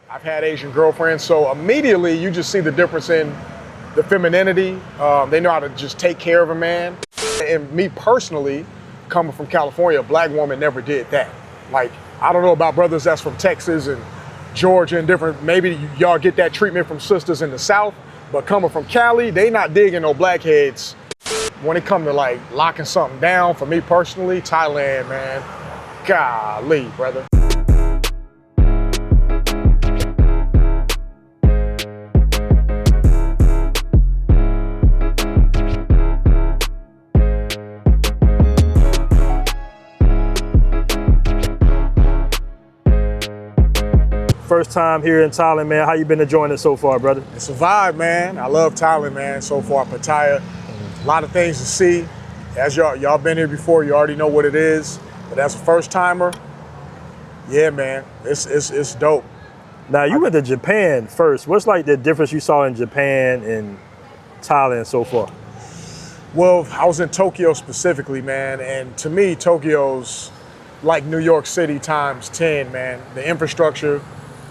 I've had Asian girlfriends, so immediately you just see the difference in the femininity. They know how to just take care of a man. And me personally, coming from California, a black woman never did that. Like, I don't know about brothers that's from Texas and Georgia and different, maybe y'all get that treatment from sisters in the South, but coming from Cali, they not digging no blackheads. When it comes to like locking something down, for me personally, Thailand, man, golly, brother. First time here in Thailand, man. How you been enjoying it so far, brother? It's a vibe, man. I love Thailand, man, so far. Pattaya, a lot of things to see. As y'all been here before, you already know what it is. But as a first timer, yeah, man, it's dope. Now, you went to Japan first. What's like the difference you saw in Japan and Thailand so far? Well, I was in Tokyo specifically, man, and to me, Tokyo's like New York City times 10, man. The infrastructure,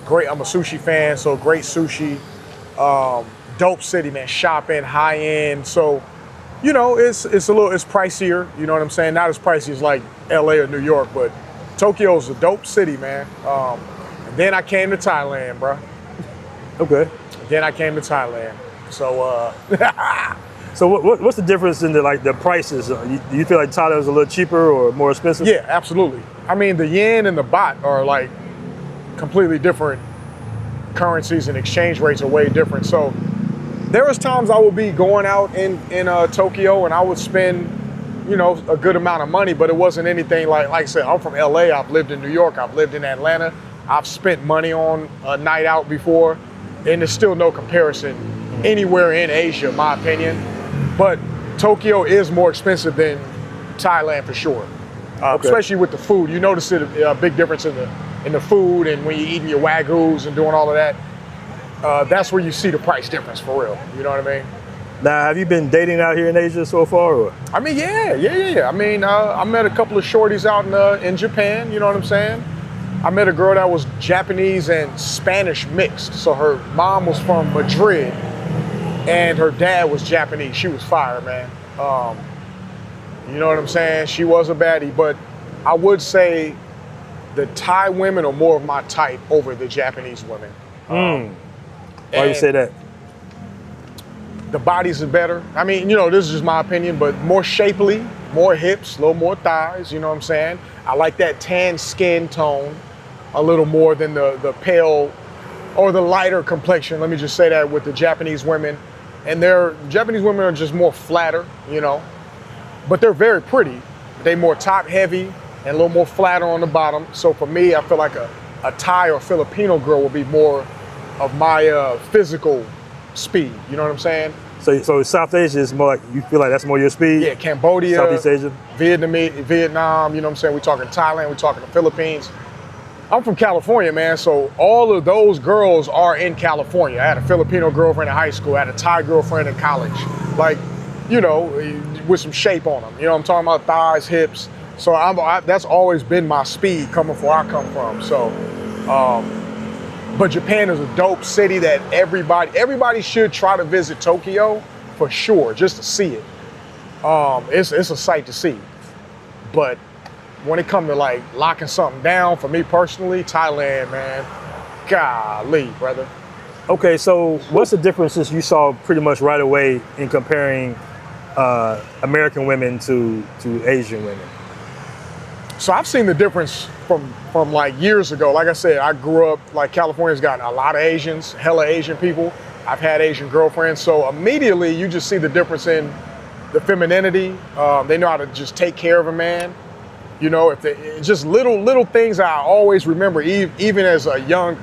great. I'm a sushi fan, so great sushi. Dope city, man. Shopping, high end. So, you know, it's pricier. You know what I'm saying? Not as pricey as like LA or New York, but Tokyo's a dope city, man. And then I came to Thailand, bro. Okay. Then I came to Thailand. So, So what's the difference in the prices? Do you feel like Thailand was a little cheaper or more expensive? Yeah, absolutely. I mean, the yen and the baht are like completely different currencies, and exchange rates are way different. So there was times I would be going out in Tokyo and I would spend, you know, a good amount of money, but it wasn't anything like I said, I'm from LA, I've lived in New York, I've lived in Atlanta, I've spent money on a night out before, and there's still no comparison anywhere in Asia, in my opinion. But Tokyo is more expensive than Thailand for sure, Okay. especially with the food. You notice a big difference in the food, and when you're eating your wagyus and doing all of that. That's where you see the price difference for real. You know what I mean? Now, have you been dating out here in Asia so far? Or? I mean, yeah. I mean, I met a couple of shorties out in Japan. You know what I'm saying? I met a girl that was Japanese and Spanish mixed. So her mom was from Madrid, and her dad was Japanese. She was fire, man. You know what I'm saying? She was a baddie, but I would say the Thai women are more of my type over the Japanese women. Why you say that? The bodies are better. I mean, you know, this is just my opinion, but more shapely, more hips, a little more thighs, you know what I'm saying? I like that tan skin tone a little more than the pale or the lighter complexion. Let me just say that with the Japanese women. And Japanese women are just more flatter, you know, but they're very pretty. They more top heavy and a little more flatter on the bottom. So for me, I feel like a Thai or Filipino girl will be more of my physical speed. You know what I'm saying? So South Asia is more like, you feel like that's more your speed? Yeah, Cambodia, Southeast Asia? Vietnam, you know what I'm saying? We're talking Thailand, we're talking the Philippines. I'm from California, man, so all of those girls are in California. I had a Filipino girlfriend in high school, I had a Thai girlfriend in college. Like, you know, with some shape on them. You know what I'm talking about? Thighs, hips. So that's always been my speed coming from where I come from. So, but Japan is a dope city that everybody should try to visit Tokyo for sure, just to see it. It's a sight to see. But when it comes to like locking something down, for me personally, Thailand, man, golly, brother. Okay, so what's the differences you saw pretty much right away in comparing American women to Asian women? So I've seen the difference from like years ago. Like I said, I grew up, like California's got a lot of Asians, hella Asian people. I've had Asian girlfriends. So immediately you just see the difference in the femininity. They know how to just take care of a man. You know, just little things I always remember, even as a young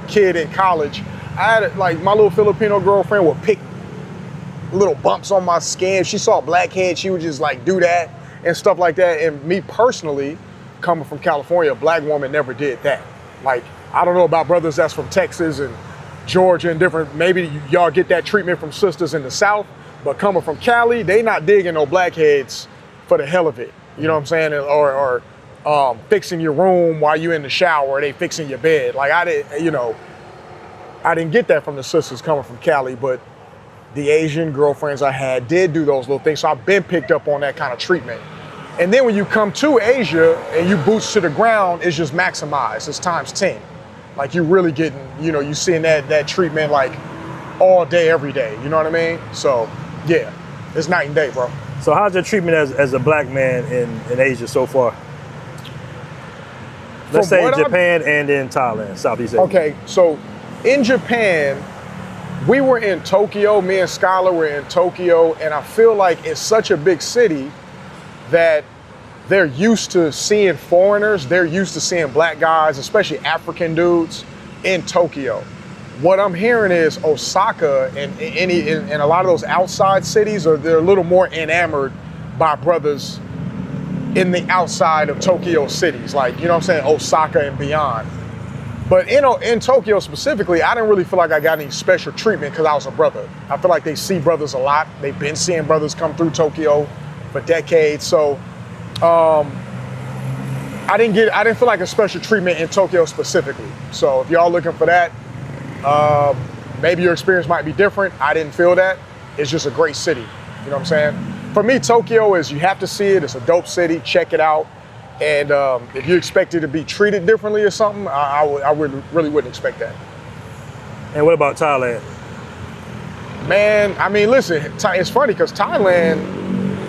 kid in college. I had like my little Filipino girlfriend would pick little bumps on my skin. If she saw a blackhead, she would just like do that and stuff like that. And me personally, coming from California, a black woman never did that. Like, I don't know about brothers that's from Texas and Georgia and different, maybe y'all get that treatment from sisters in the South, but coming from Cali, they not digging no blackheads for the hell of it. You know what I'm saying? Or fixing your room while you in the shower, or they fixing your bed. Like I did, you know, I didn't get that from the sisters coming from Cali, but the Asian girlfriends I had did do those little things. So I've been picked up on that kind of treatment. And then when you come to Asia and you boots to the ground, it's just maximized. It's times 10. Like you really getting, you seeing that treatment like all day, every day. You know what I mean? So yeah, it's night and day, bro. So how's your treatment as a black man in Asia so far? Let's say in Japan and in Thailand, Southeast Asia. Okay, so in Japan, we were in Tokyo, me and Skylar were in Tokyo, and I feel like it's such a big city that they're used to seeing foreigners, they're used to seeing black guys, especially African dudes, in Tokyo. What I'm hearing is Osaka and a lot of those outside cities, they're a little more enamored by brothers in the outside of Tokyo cities, like, you know what I'm saying, Osaka and beyond. But in Tokyo specifically, I didn't really feel like I got any special treatment because I was a brother. I feel like they see brothers a lot. They've been seeing brothers come through Tokyo for decades. So I didn't feel like a special treatment in Tokyo specifically. So if y'all looking for that, maybe your experience might be different. I didn't feel that. It's just a great city. You know what I'm saying? For me, Tokyo is, you have to see it. It's a dope city. Check it out. And if you expect it to be treated differently or something, I really wouldn't expect that. And what about Thailand? Man, I mean, listen, it's funny because Thailand,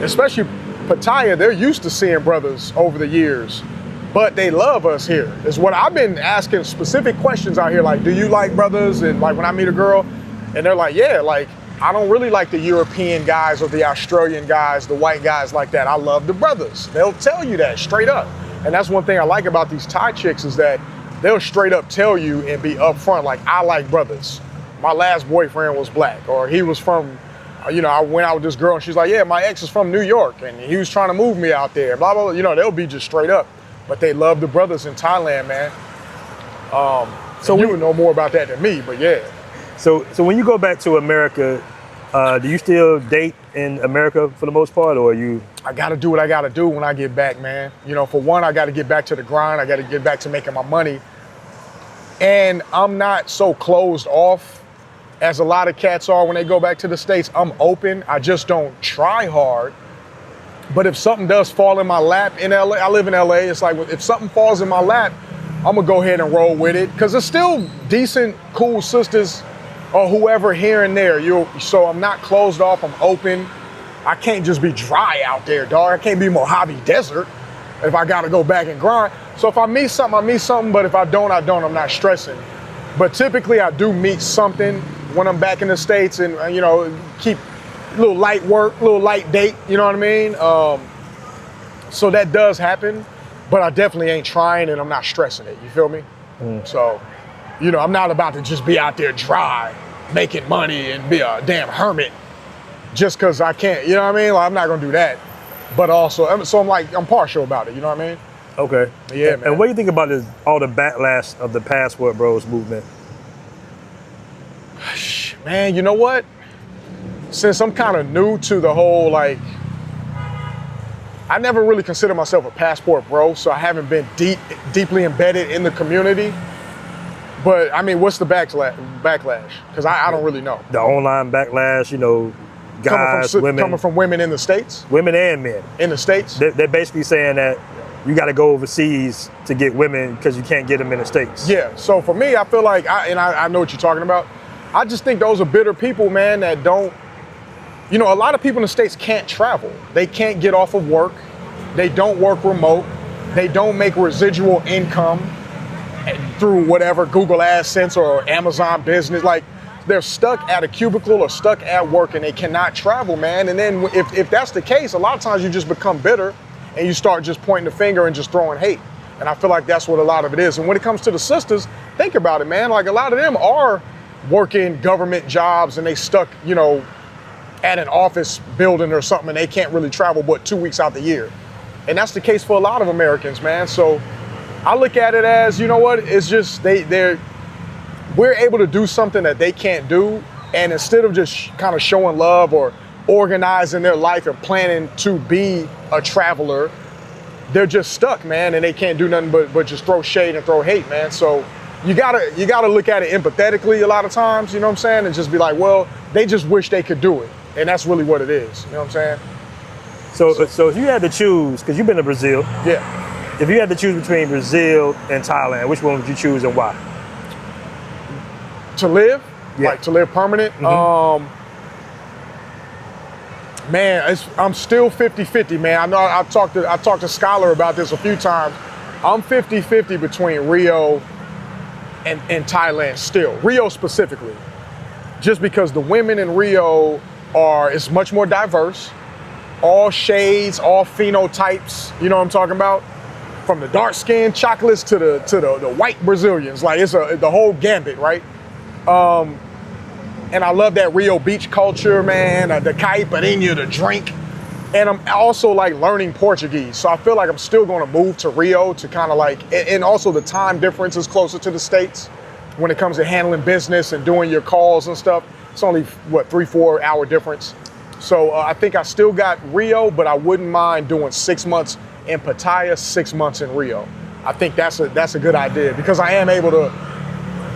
especially Pattaya, they're used to seeing brothers over the years, but they love us here. Is what I've been asking specific questions out here, like, do you like brothers? And like when I meet a girl, and they're like, yeah, like, I don't really like the European guys or the Australian guys, the white guys like that. I love the brothers. They'll tell you that straight up. And that's one thing I like about these Thai chicks is that they'll straight up tell you and be upfront, like, I like brothers. My last boyfriend was black, or he was from, I went out with this girl and she's like, yeah, my ex is from New York and he was trying to move me out there, blah, blah, blah. They'll be just straight up. But they love the brothers in Thailand, man. So you would know more about that than me, but yeah. So when you go back to America, do you still date in America for the most part, or you? I gotta do what I gotta do when I get back, man. For one, I gotta get back to the grind. I gotta get back to making my money. And I'm not so closed off as a lot of cats are when they go back to the States. I'm open, I just don't try hard. But if something does fall in my lap in LA, I live in LA, it's like, if something falls in my lap, I'm gonna go ahead and roll with it. Cause there's still decent, cool sisters or whoever here and there. So I'm not closed off, I'm open. I can't just be dry out there, dog. I can't be Mojave Desert if I gotta go back and grind. So if I meet something, I meet something, but if I don't, I don't, I'm not stressing. But typically I do meet something when I'm back in the States and, keep a little light work, a little light date, you know what I mean? So that does happen, but I definitely ain't trying and I'm not stressing it, you feel me? So, I'm not about to just be out there dry, making money and be a damn hermit just cause I can't, you know what I mean? Like, I'm not gonna do that. But also, so I'm partial about it, you know what I mean? Okay. Yeah, man. And what do you think about all the backlash of the Passport Bros movement? Man, you know what? Since I'm kind of new to the whole, I never really considered myself a passport bro, so I haven't been deeply embedded in the community. But I mean, what's the backlash? Because I don't really know. The online backlash, guys, women. Coming from women in the States? Women and men. In the States? They're basically saying that you got to go overseas to get women because you can't get them in the States. Yeah, so for me, I feel like, I know what you're talking about. I just think those are bitter people, man, that don't, a lot of people in the States can't travel. They can't get off of work. They don't work remote. They don't make residual income through whatever, Google AdSense or Amazon business. Like, they're stuck at a cubicle or stuck at work and they cannot travel, man. And then if that's the case, a lot of times you just become bitter and you start just pointing the finger and just throwing hate. And I feel like that's what a lot of it is. And when it comes to the sisters, think about it, man. Like, a lot of them are working government jobs and they stuck, at an office building or something and they can't really travel but 2 weeks out the year. And that's the case for a lot of Americans, man. So I look at it as, it's just we're able to do something that they can't do. And instead of just kind of showing love or organizing their life and planning to be a traveler, they're just stuck, man. And they can't do nothing but just throw shade and throw hate, man. So you gotta look at it empathetically a lot of times, you know what I'm saying? And just be like, well, they just wish they could do it. And that's really what it is, you know what I'm saying? So if you had to choose, because you've been to Brazil, Yeah. if you had to choose between Brazil and Thailand, which one would you choose and why? To live, Yeah. like to live permanent. Mm-hmm. Man, I'm still 50-50, man. I know I talked to Scholar about this a few times. I'm 50-50 between Rio and Thailand still. Rio specifically. Just because the women in Rio it's much more diverse. All shades, all phenotypes, you know what I'm talking about? From the dark-skinned chocolates to the white Brazilians. Like it's the whole gambit, right? And I love that Rio beach culture, man, the caipirinha, the drink. And I'm also like learning Portuguese. So I feel like I'm still gonna move to Rio to kind of like, and also the time difference is closer to the States when it comes to handling business and doing your calls and stuff. It's only, 3-4 hour difference. So I think I still got Rio, but I wouldn't mind doing 6 months in Pattaya, 6 months in Rio. I think that's a good idea because I am able to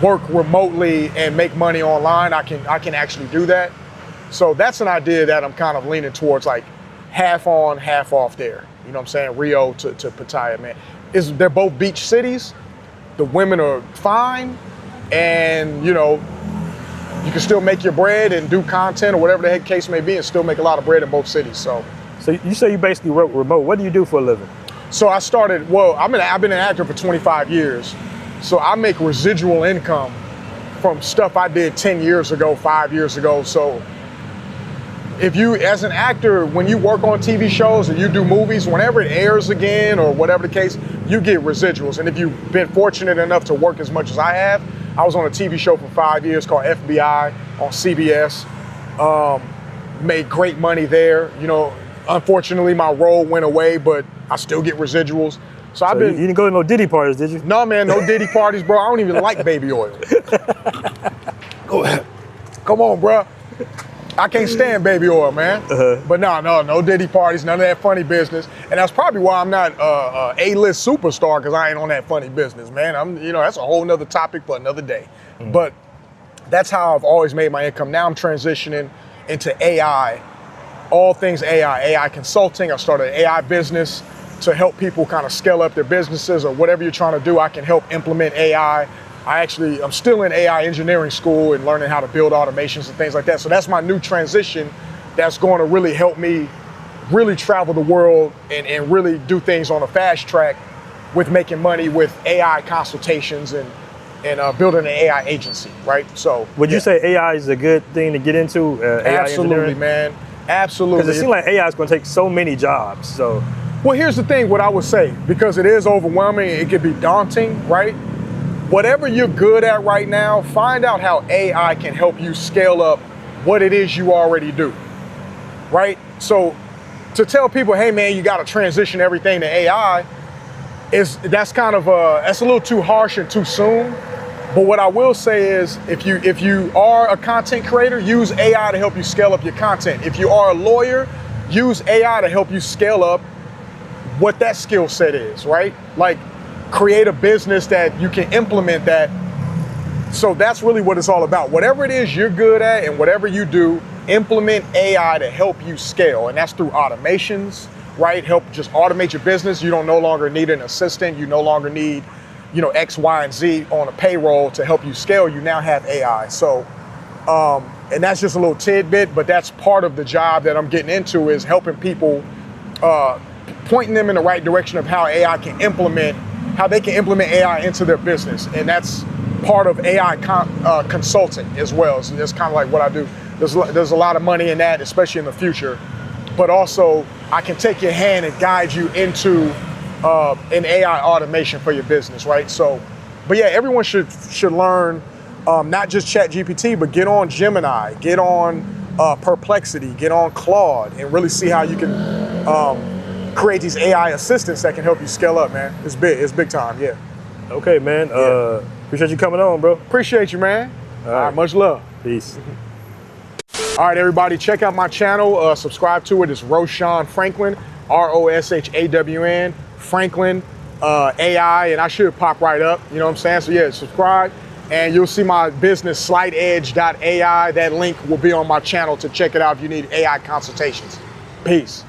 work remotely and make money online. I can actually do that. So that's an idea that I'm kind of leaning towards, like half on, half off there. You know what I'm saying? Rio to Pattaya, man. They're both beach cities. The women are fine, and you know, you can still make your bread and do content or whatever the heck case may be and still make a lot of bread in both cities. So you say you basically work remote. What do you do for a living? So I've been an actor for 25 years. So I make residual income from stuff I did 10 years ago, 5 years ago. So if you, as an actor, when you work on TV shows or you do movies, whenever it airs again or whatever the case, you get residuals. And if you've been fortunate enough to work as much as I have, I was on a TV show for 5 years called FBI on CBS. Made great money there. You know, unfortunately my role went away, but I still get residuals. So you didn't go to no Diddy parties, did you? No, man, no Diddy parties, bro. I don't even like baby oil. Go ahead. Come on, bro. I can't stand baby oil, man. But no Diddy parties, none of that funny business. And that's probably why I'm not a A-list superstar, because I ain't on that funny business, man. That's a whole nother topic for another day. But that's how I've always made my income. Now I'm transitioning into AI, all things AI consulting. I started an AI business to help people kind of scale up their businesses or whatever you're trying to do. I can help implement AI. I'm still in AI engineering school and learning how to build automations and things like that. So that's my new transition that's going to really help me really travel the world and really do things on a fast track with making money with AI consultations and building an AI agency, right? So would you say AI is a good thing to get into? Absolutely, man. Absolutely. Because it seems like AI is going to take so many jobs. So, well, here's the thing, what I would say, because it is overwhelming, it can be daunting, right? Whatever you're good at right now, find out how AI can help you scale up what it is you already do, right? So to tell people, hey man, you got to transition everything to AI, that's a little too harsh and too soon. But what I will say is, if you are a content creator, use AI to help you scale up your content. If you are a lawyer, use AI to help you scale up what that skill set is, right? Like, create a business that you can implement that. So that's really what it's all about. Whatever it is you're good at and whatever you do, implement AI to help you scale. And that's through automations, right? Help just automate your business. You don't no longer need an assistant. You no longer need, X, Y, and Z on a payroll to help you scale. You now have AI. So, and that's just a little tidbit, but that's part of the job that I'm getting into, is helping people, pointing them in the right direction of how they can implement AI into their business. And that's part of AI consulting as well. So that's kind of like what I do. There's a lot of money in that, especially in the future. But also, I can take your hand and guide you into an AI automation for your business, right? So, but yeah, everyone should learn not just ChatGPT, but get on Gemini, get on Perplexity, get on Claude, and really see how you can create these AI assistants that can help you scale up, man. It's big time, yeah. Okay, man. Yeah. Appreciate you coming on, bro. Appreciate you, man. All right, much love. Peace. All right, everybody, check out my channel. Subscribe to it. It's Roshan Franklin, Roshawn Franklin. AI, and I should pop right up. You know what I'm saying? So yeah, subscribe, and you'll see my business, slightedge.ai. That link will be on my channel to check it out if you need AI consultations. Peace.